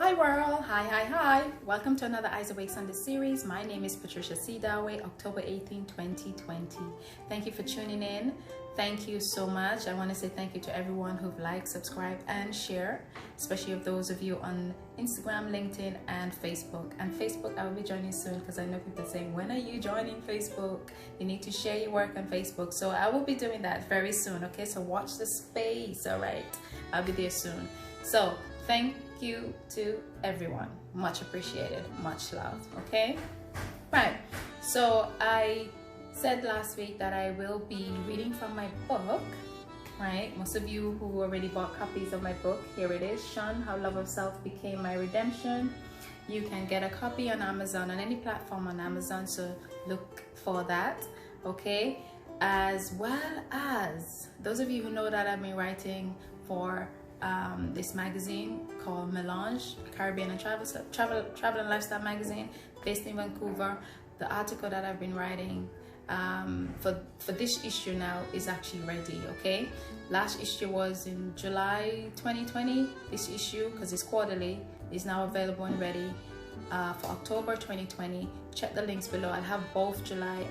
Hi world, hi. Welcome to another Eyes Awake Sunday series. My name is Patricia C. Daway, October 18, 2020. Thank you for tuning in. Thank you so much. I want to say thank you to everyone who've liked, subscribed, and shared, especially of those of you on Instagram, LinkedIn, and Facebook. And Facebook, I will be joining soon because I know people are saying, when are you joining Facebook? You need to share your work on Facebook. So I will be doing that very soon, okay? So watch the space, all right? I'll be there soon. So thank you to everyone. Much appreciated, much love, okay? Right, so I said last week that I will be reading from my book, right? Most of you who already bought copies of my book, here it is, Shun, How Love of Self Became My Redemption. You can get a copy on Amazon, on any platform on Amazon, so look for that, okay? As well as those of you who know that I've been writing for this magazine called Melange, Caribbean and Travel and Lifestyle magazine, based in Vancouver. The article that I've been writing for this issue now is actually ready, okay? Last issue was in July 2020. This issue, because it's quarterly, is now available and ready for October 2020. Check the links below. I'll have both July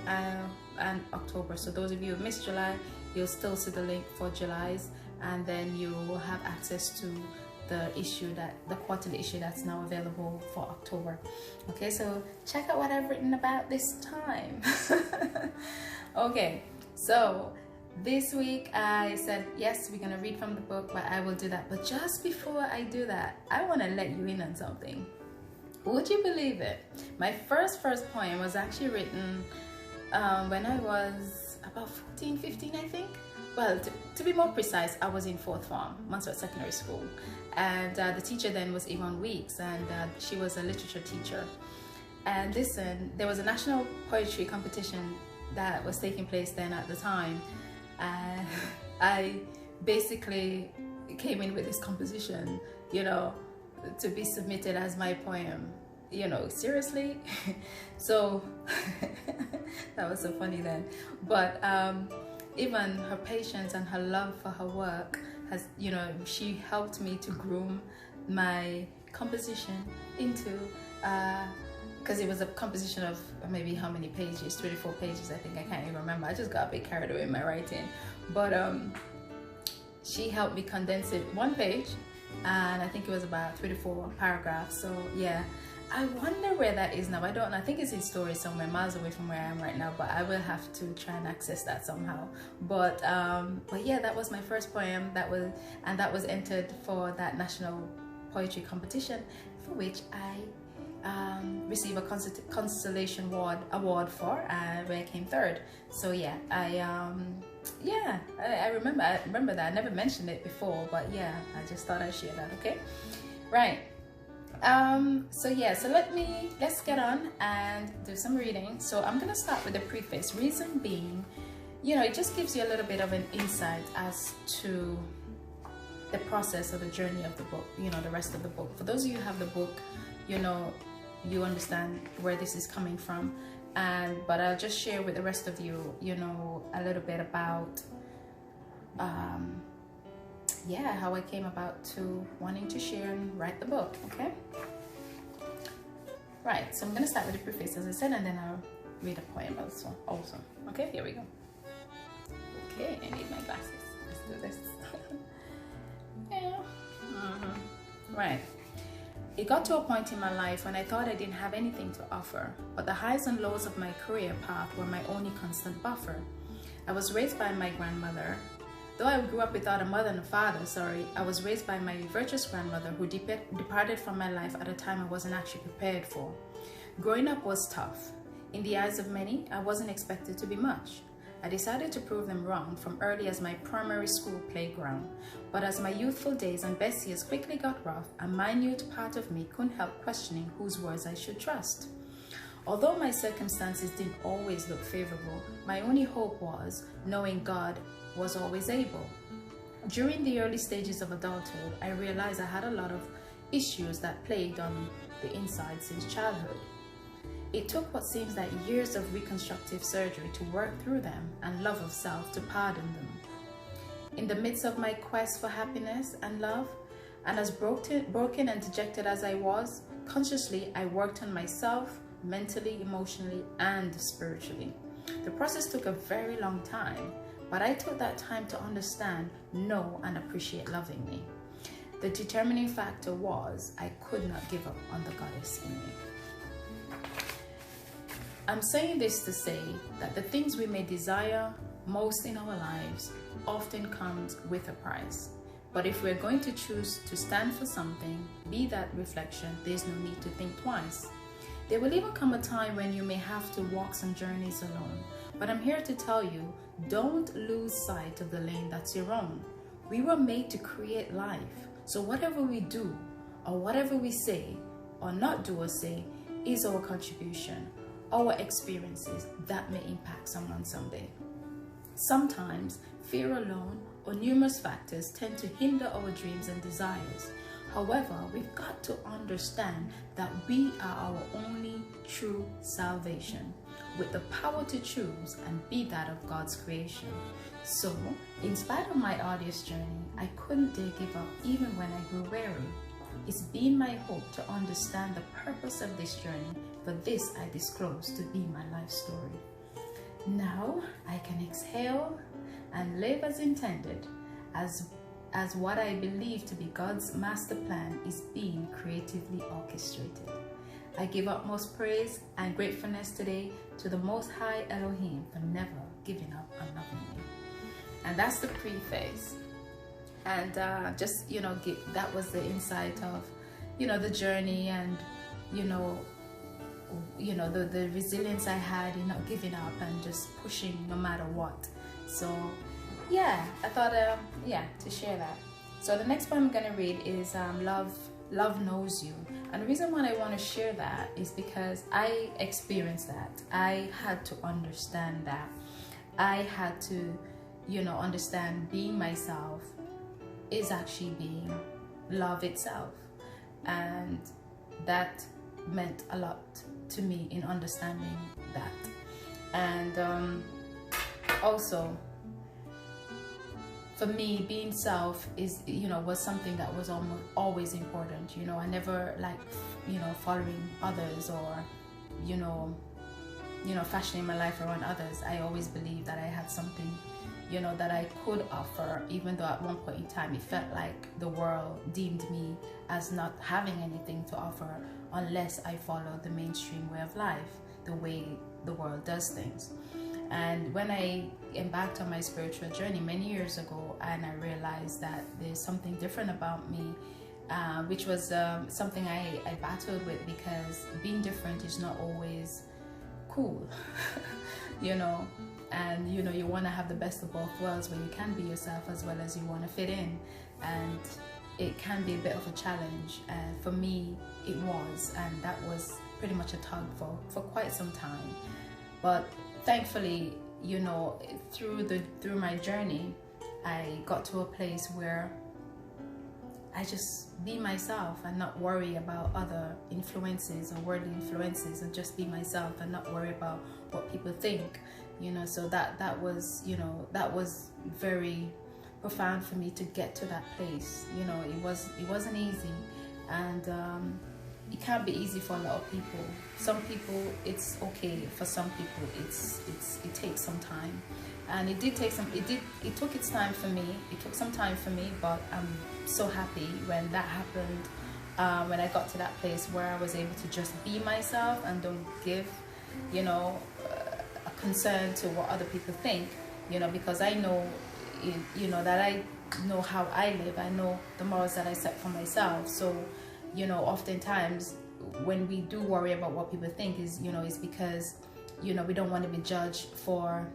and October, so those of you who missed July, you'll still see the link for July's, and then you will have access to the quarterly issue that's now available for October. Okay, so check out what I've written about this time. Okay, so this week I said, yes, we're gonna read from the book, but I will do that. But just before I do that, I want to let you in on something. Would you believe it? My first poem was actually written when I was about 14, 15, I think. Well, to be more precise, I was in 4th form, Montserrat Secondary School. And the teacher then was Yvonne Weeks, and she was a literature teacher. And listen, there was a national poetry competition that was taking place then at the time. And I basically came in with this composition, you know, to be submitted as my poem. You know, seriously? So, that was so funny then. But even her patience and her love for her work has, you know, she helped me to groom my composition into, because it was a composition of maybe how many pages, 24 pages, I think. I can't even remember. I just got a bit carried away in my writing. But she helped me condense it 1 page, and I think it was about 24 paragraphs. So yeah, I wonder where that is now. I don't know. I think it's in storage somewhere miles away from where I am right now, but I will have to try and access that somehow. But yeah, that was my first poem that was entered for that national poetry competition, for which I received a consolation award for, where I came 3rd. So yeah, I remember that. I never mentioned it before, but yeah, I just thought I'd share that. Okay, right. So let's get on and do some reading. So I'm gonna start with the preface. Reason being, you know, it just gives you a little bit of an insight as to the process or the journey of the book, you know, the rest of the book. For those of you who have the book, you know, you understand where this is coming from. But I'll just share with the rest of you, you know, a little bit about yeah, how I came about to wanting to share and write the book, okay? Right, so I'm gonna start with the preface, as I said, and then I'll read a poem also. Okay, here we go. Okay, I need my glasses. Let's do this. Yeah. Right. It got to a point in my life when I thought I didn't have anything to offer, but the highs and lows of my career path were my only constant buffer. I was raised by my grandmother. Though I grew up without a mother and a father, I was raised by my virtuous grandmother, who departed from my life at a time I wasn't actually prepared for. Growing up was tough. In the eyes of many, I wasn't expected to be much. I decided to prove them wrong from early as my primary school playground. But as my youthful days and best years quickly got rough, a minute part of me couldn't help questioning whose words I should trust. Although my circumstances didn't always look favorable, my only hope was knowing God was always able. During the early stages of adulthood, I realized I had a lot of issues that plagued on the inside since childhood. It took what seems like years of reconstructive surgery to work through them, and love of self to pardon them. In the midst of my quest for happiness and love, And as broken and dejected as I was, consciously I worked on myself, mentally, emotionally, and spiritually. The process took a very long time, but I took that time to understand, know, and appreciate loving me. The determining factor was I could not give up on the goddess in me. I'm saying this to say that the things we may desire most in our lives often comes with a price. But if we're going to choose to stand for something, be that reflection, there's no need to think twice. There will even come a time when you may have to walk some journeys alone. But I'm here to tell you, don't lose sight of the lane that's your own. We were made to create life. So whatever we do, or whatever we say, or not do or say, is our contribution, our experiences that may impact someone someday. Sometimes fear alone or numerous factors tend to hinder our dreams and desires. However, we've got to understand that we are our only true salvation, with the power to choose and be that of God's creation. So, in spite of my arduous journey, I couldn't dare give up even when I grew weary. It's been my hope to understand the purpose of this journey. For this I disclose to be my life story. Now I can exhale and live as intended, as what I believe to be God's master plan is being creatively orchestrated. I give utmost praise and gratefulness today to the Most High Elohim for never giving up on loving me. And that's the preface. And just, that was the insight of, the journey and, the resilience I had in not giving up and just pushing no matter what. So yeah, I thought, to share that. So the next poem I'm going to read is Love Knows You. And the reason why I want to share that is because I experienced that. I had to understand that. I had to, understand being myself is actually being love itself. And that meant a lot to me in understanding that. And also, for me, being self is, was something that was always important. I never liked, following others or, fashioning my life around others. I always believed that I had something, that I could offer, even though at one point in time it felt like the world deemed me as not having anything to offer unless I followed the mainstream way of life, the way the world does things. And when I embarked on my spiritual journey many years ago, and I realized that there's something different about me, which was something I battled with, because being different is not always cool, and you want to have the best of both worlds, where you can be yourself as well as you want to fit in, and it can be a bit of a challenge. For me, it was, and that was pretty much a tug for quite some time. But thankfully, through my journey, I got to a place where I just be myself and not worry about other influences or worldly influences, and just be myself and not worry about what people think. So that was very profound for me to get to that place. It wasn't easy, and it can't be easy for a lot of people. Some people it's okay, for some people it takes some time, and it took its time for me. It took some time for me, but I'm so happy when that happened, when I got to that place where I was able to just be myself and don't give a concern to what other people think, because I know that I know how I live. I know the morals that I set for myself. So oftentimes when we do worry about what people think is because we don't want to be judged for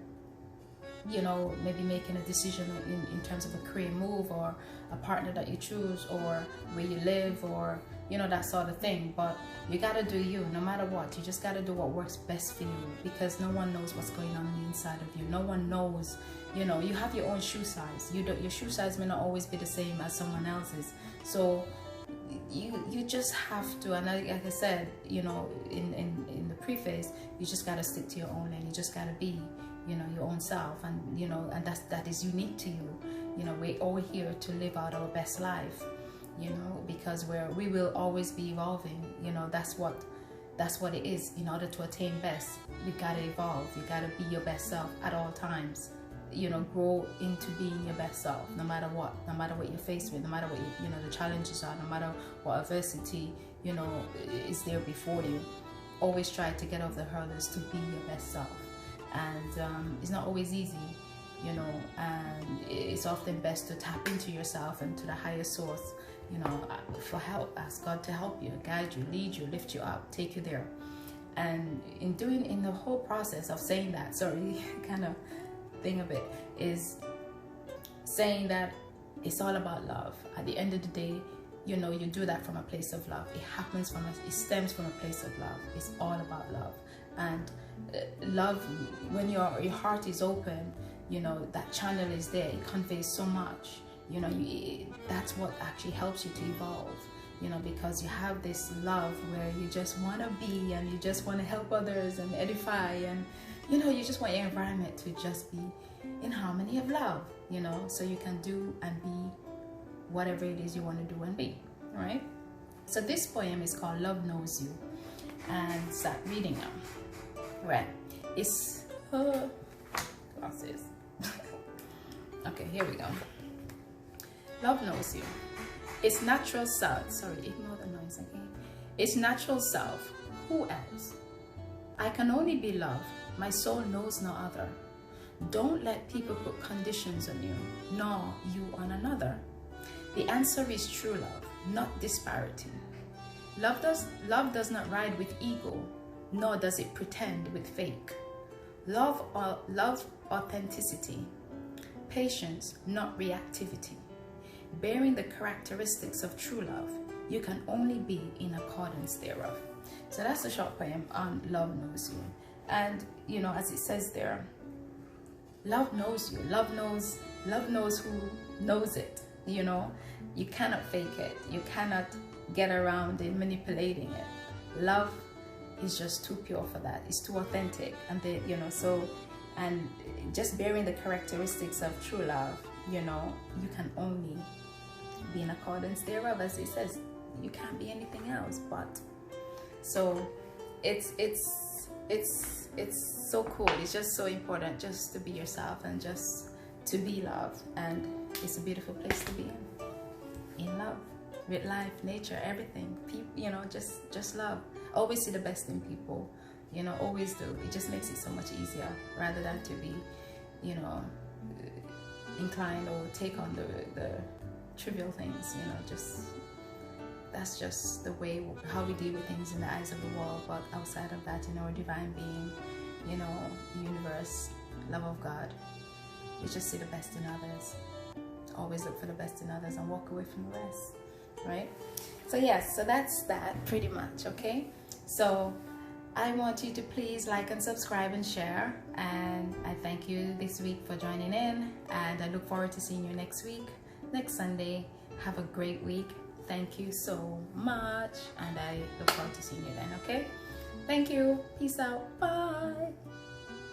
maybe making a decision in terms of a career move, or a partner that you choose, or where you live, or that sort of thing. But you gotta do you, no matter what. You just gotta do what works best for you, because no one knows what's going on the inside of you. No one knows. You have your own shoe size. Your shoe size may not always be the same as someone else's. So you just have to, and like I said, in the preface, you just gotta stick to your own lane. You just gotta be, your own self, and and that is unique to you. We're all here to live out our best life, you know, because we will always be evolving. You know, that's what it is. In order to attain best, you gotta evolve. You gotta be your best self at all times. You know, grow into being your best self, no matter what you're faced with, no matter what you know the challenges are, no matter what adversity, you know, is there before you. Always try to get over the hurdles to be your best self. And it's not always easy, you know, and it's often best to tap into yourself and to the higher source, you know, for help. Ask God to help you, guide you, lead you, lift you up, take you there. And in the whole process of saying that, sorry, kind of thing of it, is saying that it's all about love. At the end of the day, you know, you do that from a place of love. It stems from a place of love. It's all about love. And love, when your heart is open, you know, that channel is there. It conveys so much. You know, that's what actually helps you to evolve. You know, because you have this love where you just want to be, and you just want to help others and edify, and you know, you just want your environment to just be in harmony of love, you know, so you can do and be whatever it is you want to do and be, right? So this poem is called Love Knows You, and start reading now. Right, it's glasses. Okay, here we go. Love knows you. Its natural self, sorry, ignore the noise, okay? Its natural self, who else? I can only be loved. My soul knows no other. Don't let people put conditions on you, nor you on another. The answer is true love, not disparity. Love does not ride with ego, nor does it pretend with fake. Love authenticity, patience, not reactivity. Bearing the characteristics of true love, you can only be in accordance thereof. So that's a short poem on Love Knows You. And you know, as it says there, love knows you. Love knows who knows it. You know, you cannot fake it. You cannot get around in manipulating it. Love is just too pure for that. It's too authentic. And you know, so, and just bearing the characteristics of true love, you know, you can only be in accordance thereof, as it says. You can't be anything else but. So it's so cool. It's just so important just to be yourself and just to be loved. And it's a beautiful place to be in love with life, nature, everything. People, you know, just love. Always see the best in people, you know, always do. It just makes it so much easier rather than to be, you know, inclined or take on the trivial things, you know. Just that's just the way how we deal with things in the eyes of the world. But outside of that, you know, divine being, you know, the universe, love of God, you just see the best in others. Always look for the best in others and walk away from the rest, right? So yes, so that's that pretty much. Okay, so I want you to please like and subscribe and share, and I thank you this week for joining in, and I look forward to seeing you next week, next Sunday. Have a great week. Thank you so much, and I look forward to seeing you then. Okay, thank you. Peace out. Bye.